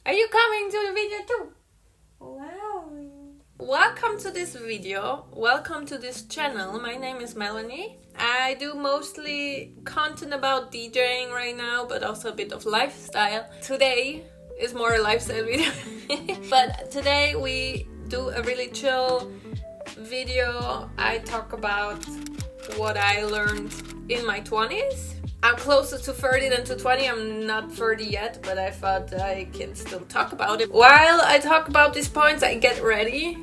Are you coming to the video too? Wow. Welcome to this video. Welcome to this channel. My name is Melanie. I do mostly content about DJing right now, but also a bit of lifestyle. Today is more a lifestyle video. But today we do a really chill video. I talk about what I learned in my 20s. I'm closer to 30 than to 20. I'm not 30 yet, but I thought I can still talk about it. While I talk about these points, I get ready.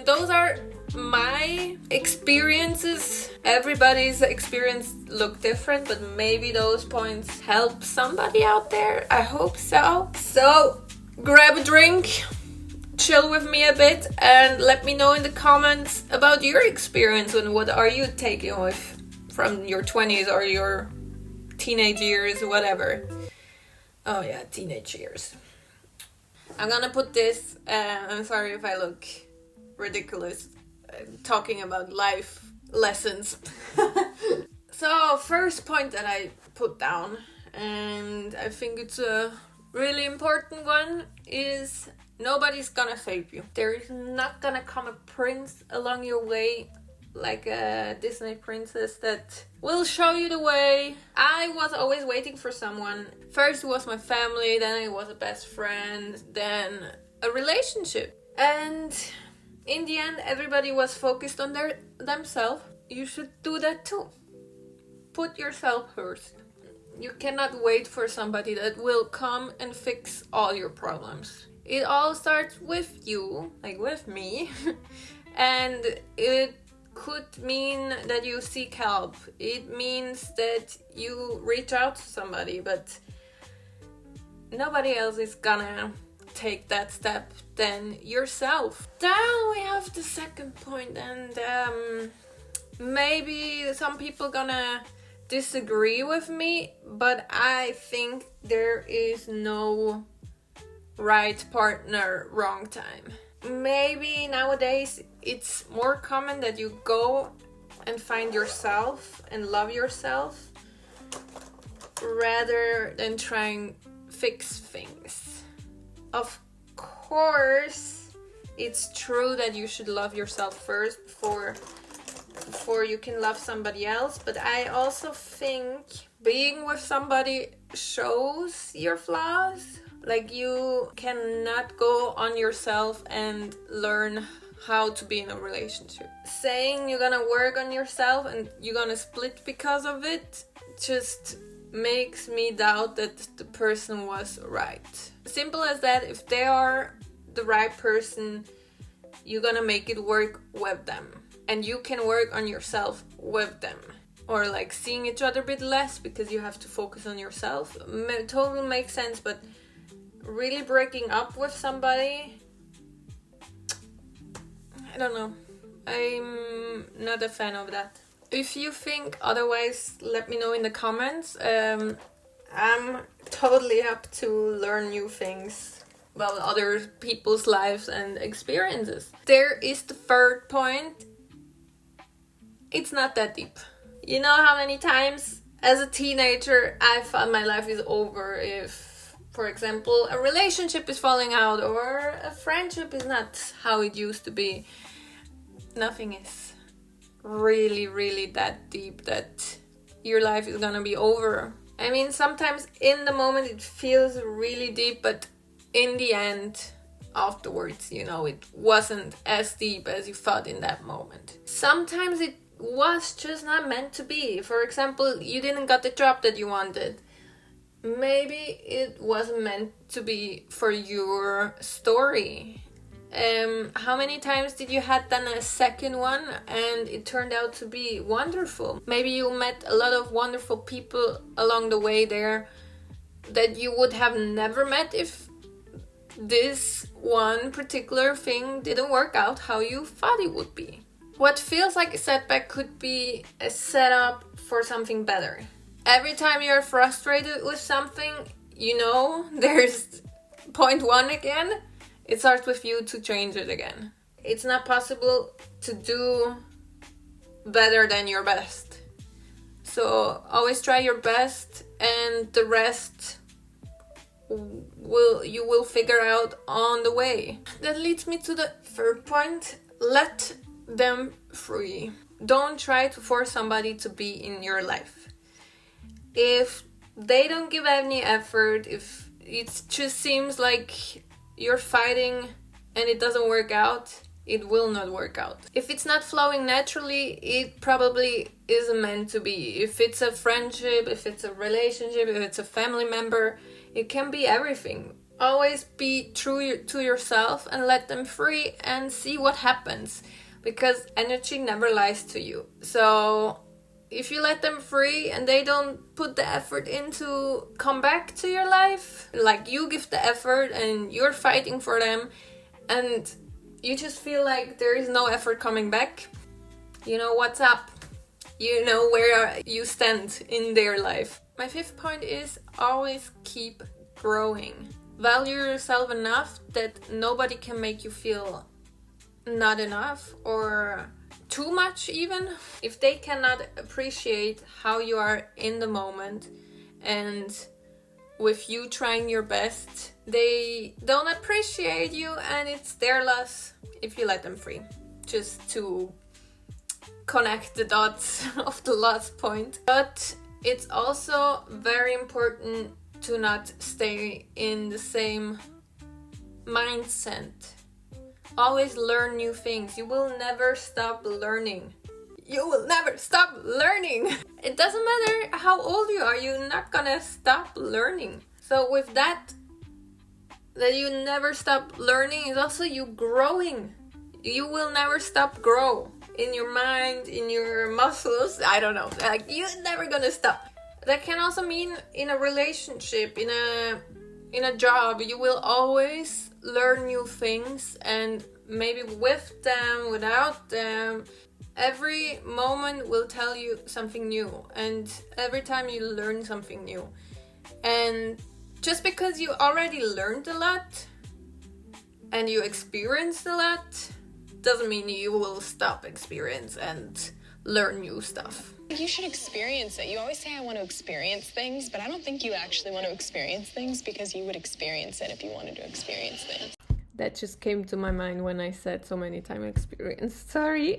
Those are my experiences. Everybody's experience look different, but maybe those points help somebody out there. I hope so. So grab a drink, chill with me a bit, and let me know in the comments about your experience and what are you taking with from your 20s or your teenage years, whatever. Oh yeah, teenage years. I'm gonna put this, I'm sorry if I look ridiculous talking about life lessons. So first point that I put down, and I think it's a really important one, is nobody's gonna save you. There is not gonna come a prince along your way, like a Disney princess that will show you the way. I was always waiting for someone. First it was my family, then it was a best friend, then a relationship. And in the end, everybody was focused on themselves. You should do that too. Put yourself first. You cannot wait for somebody that will come and fix all your problems. It all starts with you, like with me. And it could mean that you seek help. It means that you reach out to somebody, but nobody else is gonna take that step than yourself. Then we have the second point, and maybe some people gonna disagree with me, but I think there is no right partner, wrong time. Maybe nowadays it's more common that you go and find yourself and love yourself rather than trying fix things. Of course, it's true that you should love yourself first before you can love somebody else, but I also think being with somebody shows your flaws. Like, you cannot go on yourself and learn how to be in a relationship. Saying you're gonna work on yourself and you're gonna split because of it just makes me doubt that the person was right. Simple as that. If they are the right person, you're gonna make it work with them. And you can work on yourself with them. Or like seeing each other a bit less because you have to focus on yourself. Totally makes sense, but really breaking up with somebody, I don't know. I'm not a fan of that. If you think otherwise, let me know in the comments. I'm totally up to learn new things about other people's lives and experiences. There is the third point. It's not that deep. You know how many times as a teenager I thought my life is over if, for example, a relationship is falling out or a friendship is not how it used to be. Nothing is really that deep that your life is gonna be over. I mean, sometimes in the moment it feels really deep, but in the end, afterwards, you know, it wasn't as deep as you thought in that moment. Sometimes it was just not meant to be. For example, you didn't get the job that you wanted. Maybe it wasn't meant to be for your story. How many times did you had done a second one and it turned out to be wonderful? Maybe you met a lot of wonderful people along the way there that you would have never met if this one particular thing didn't work out how you thought it would be. What feels like a setback could be a setup for something better. Every time you're frustrated with something, you know, there's point one again. It starts with you to change it again. It's not possible to do better than your best. So always try your best, and the rest you will figure out on the way. That leads me to the third point. Let them free. Don't try to force somebody to be in your life. If they don't give any effort, if it just seems like you're fighting and it doesn't work out, it will not work out. If it's not flowing naturally, it probably isn't meant to be. If it's a friendship, if it's a relationship, if it's a family member, it can be everything. Always be true to yourself and let them free and see what happens, because energy never lies to you. So if you let them free and they don't put the effort in to come back to your life, like you give the effort and you're fighting for them, and you just feel like there is no effort coming back, you know what's up. You know where you stand in their life. My fifth point is always keep growing. Value yourself enough that nobody can make you feel not enough or too much even. If they cannot appreciate how you are in the moment and with you trying your best, they don't appreciate you, and it's their loss if you let them free. Just to connect the dots of the last point. But it's also very important to not stay in the same mindset. Always learn new things. You will never stop learning. You will never stop learning. It doesn't matter how old you are, you're not gonna stop learning. So with that you never stop learning is also you growing. You will never stop grow in your mind, in your muscles. I don't know. Like, you're never gonna stop. That can also mean in a relationship, in a job. You will always learn new things, and maybe with them, without them, every moment will tell you something new, and every time you learn something new. And just because you already learned a lot and you experienced a lot doesn't mean you will stop experience and learn new stuff. You should experience it. You always say I want to experience things, but I don't think you actually want to experience things, because you would experience it if you wanted to experience things. That just came to my mind when I said so many times experience. Sorry.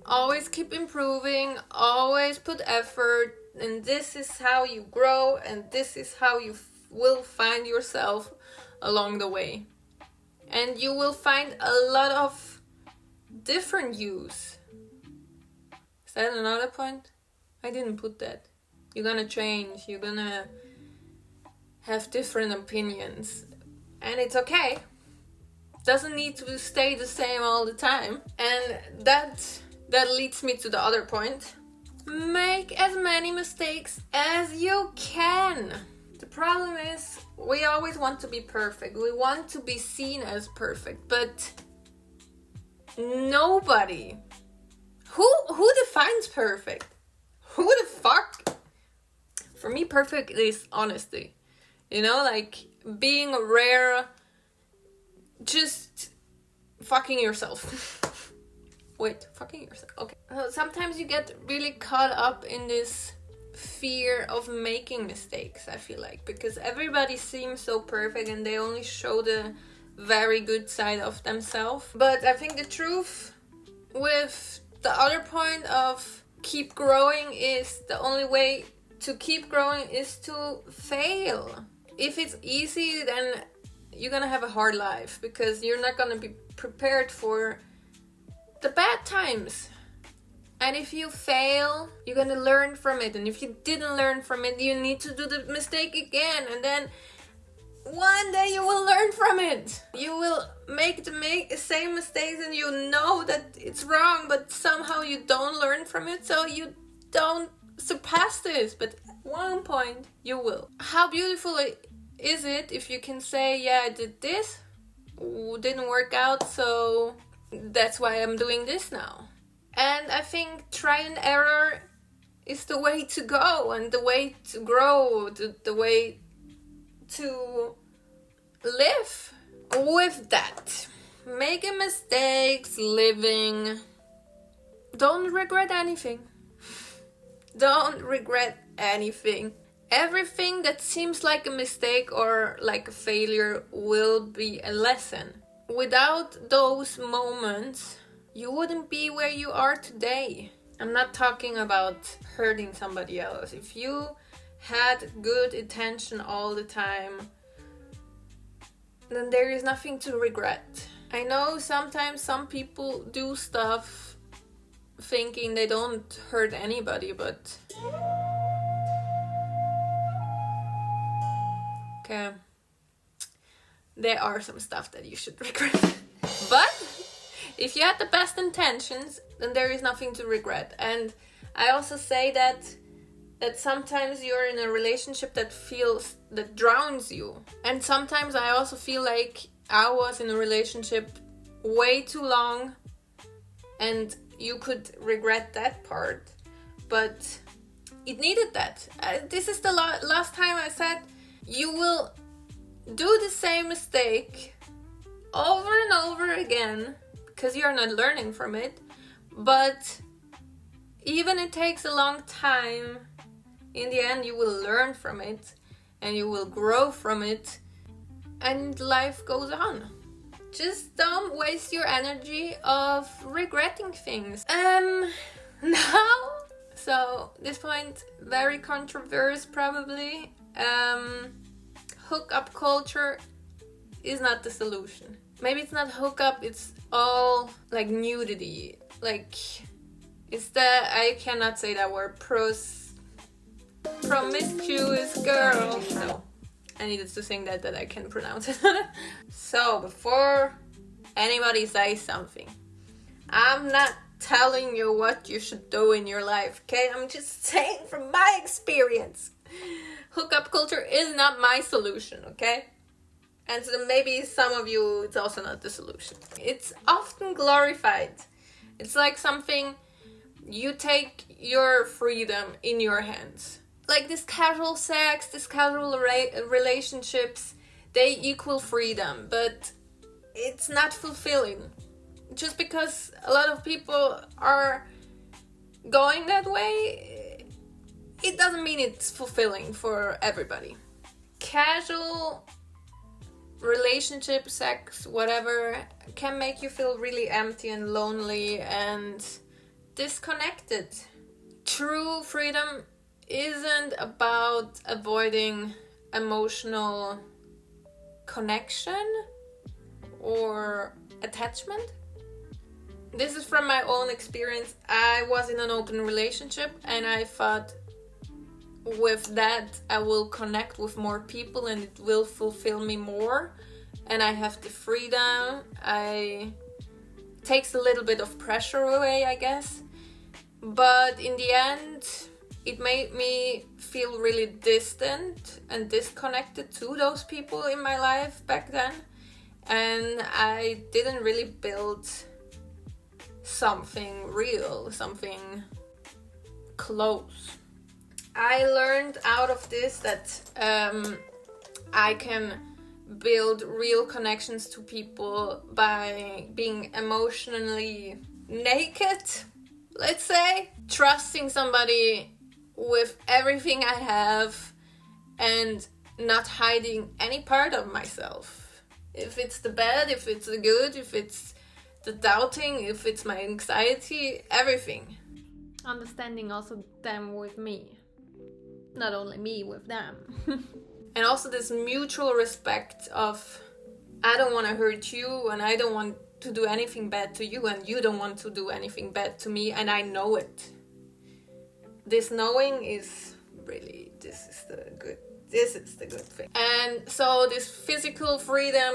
Always keep improving, always put effort, and this is how you grow, and this is how you will find yourself along the way. And you will find a lot of different yous. Is that another point? I didn't put that. You're gonna change, you're gonna have different opinions, and it's okay. Doesn't need to stay the same all the time. And that leads me to the other point. Make as many mistakes as you can. The problem is we always want to be perfect. We want to be seen as perfect, but nobody. Who defines perfect? Who the fuck? For me, perfect is honesty. You know, like being rare, just fucking yourself. Wait, fucking yourself. Okay. Sometimes you get really caught up in this fear of making mistakes, I feel like, because everybody seems so perfect and they only show the very good side of themselves. But I think the truth with the other point of keep growing is the only way to keep growing is to fail. If it's easy, then you're gonna have a hard life, because you're not gonna be prepared for the bad times. And if you fail, you're gonna learn from it. And if you didn't learn from it, you need to do the mistake again. And then one day you will learn from it. You will make the same mistakes, and you know that it's wrong, but somehow you don't learn from it, so you don't surpass this. But at one point you will. How beautiful is it if you can say, yeah, I did this, didn't work out, so that's why I'm doing this now. And I think try and error is the way to go, and the way to grow, the way to live. With that, making mistakes, living, don't regret anything. Don't regret anything. Everything that seems like a mistake or like a failure will be a lesson. Without those moments, you wouldn't be where you are today. I'm not talking about hurting somebody else. If you had good intention all the time, then there is nothing to regret. I know sometimes some people do stuff thinking they don't hurt anybody, but okay, there are some stuff that you should regret. But if you had the best intentions, then there is nothing to regret. And I also say that sometimes you're in a relationship that drowns you. And sometimes I also feel like I was in a relationship way too long and you could regret that part. But it needed that. This is the last time I said you will do the same mistake over and over again because you're not learning from it. But even it takes a long time, in the end you will learn from it and you will grow from it and life goes on. Just don't waste your energy of regretting things. Now, so this point, very controversial probably. Hookup culture is not the solution. Maybe it's not hookup, it's all like nudity. Like, it's I cannot say that word, promiscuous girl. No, I needed to sing that I can pronounce it. So, before anybody says something, I'm not telling you what you should do in your life, okay? I'm just saying from my experience. Hookup culture is not my solution, okay? And so maybe some of you, it's also not the solution. It's often glorified. It's like something, you take your freedom in your hands. Like this casual sex, this casual relationships, they equal freedom, but it's not fulfilling. Just because a lot of people are going that way, it doesn't mean it's fulfilling for everybody. Casual relationship, sex, whatever, can make you feel really empty and lonely and disconnected. True freedom isn't about avoiding emotional connection or attachment. This is from my own experience. I was in an open relationship and I thought with that I will connect with more people and it will fulfill me more and I have the freedom. Takes a little bit of pressure away, I guess. But in the end, it made me feel really distant and disconnected to those people in my life back then. And I didn't really build something real, something close. I learned out of this that I can build real connections to people by being emotionally naked, let's say. Trusting somebody with everything I have and not hiding any part of myself. If it's the bad, if it's the good, if it's the doubting, if it's my anxiety, everything. Understanding also them with me. Not only me with them. And also this mutual respect of I don't want to hurt you and I don't want to do anything bad to you and you don't want to do anything bad to me and I know it. This knowing is really, this is the good thing. And so this physical freedom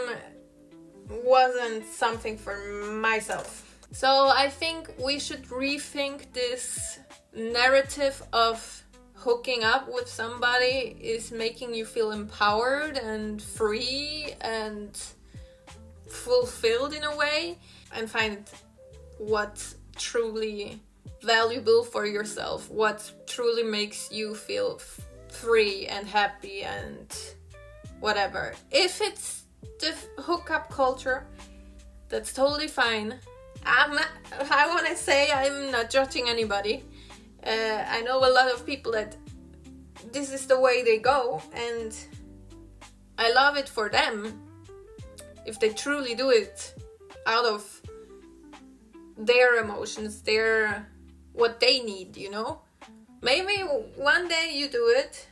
wasn't something for myself. So I think we should rethink this narrative of hooking up with somebody is making you feel empowered and free and fulfilled in a way, and find what's truly valuable for yourself, what truly makes you feel free and happy and whatever. If it's the hookup culture, that's totally fine. I want to say I'm not judging anybody. I know a lot of people that this is the way they go, and I love it for them if they truly do it out of their emotions, what they need, you know. Maybe one day you do it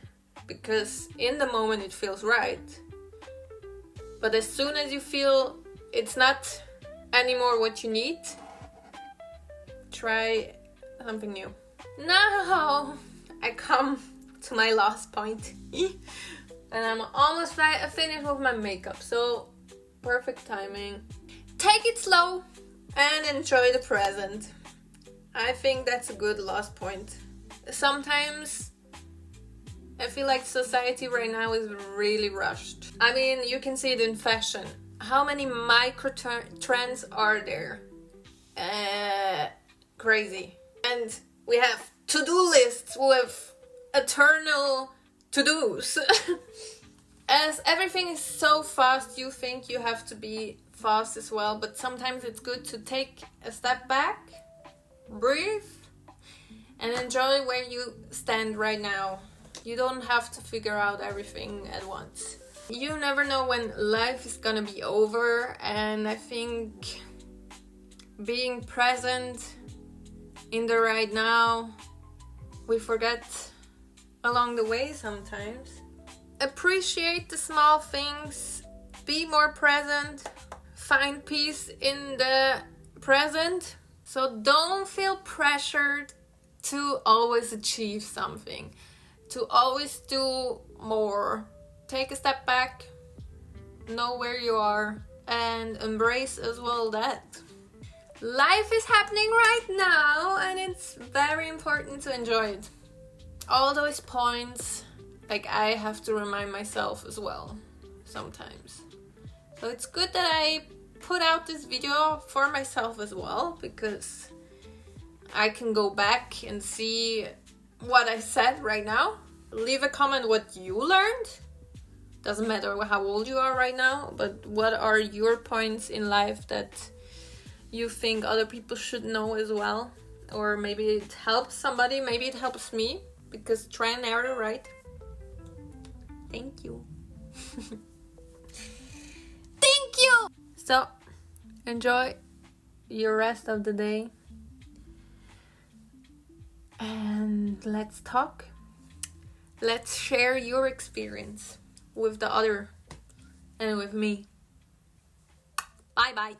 because in the moment it feels right, but as soon as you feel it's not anymore what you need, try something new. Now I come to my last point and I'm almost finished with my makeup, so perfect timing. Take it slow and enjoy the present. I think that's a good last point. Sometimes I feel like society right now is really rushed. I mean, you can see it in fashion. How many micro trends are there? Crazy. And we have to-do lists with eternal to-dos. As everything is so fast, you think you have to be fast as well, but sometimes it's good to take a step back, breathe, and enjoy where you stand right now. You don't have to figure out everything at once. You never know when life is gonna be over, and I think being present in the right now, we forget along the way sometimes. Appreciate the small things, be more present, find peace in the present. So don't feel pressured to always achieve something, to always do more. Take a step back, know where you are, and embrace as well that life is happening right now, and it's very important to enjoy it. All those points, like, I have to remind myself as well sometimes. So it's good that I put out this video for myself as well, because I can go back and see what I said right now. Leave a comment what you learned. Doesn't matter how old you are right now, but what are your points in life that you think other people should know as well? Or maybe it helps somebody, maybe it helps me, because try and error, right? Thank you. Thank you! So, enjoy your rest of the day. And let's talk. Let's share your experience with the other and with me. Bye bye.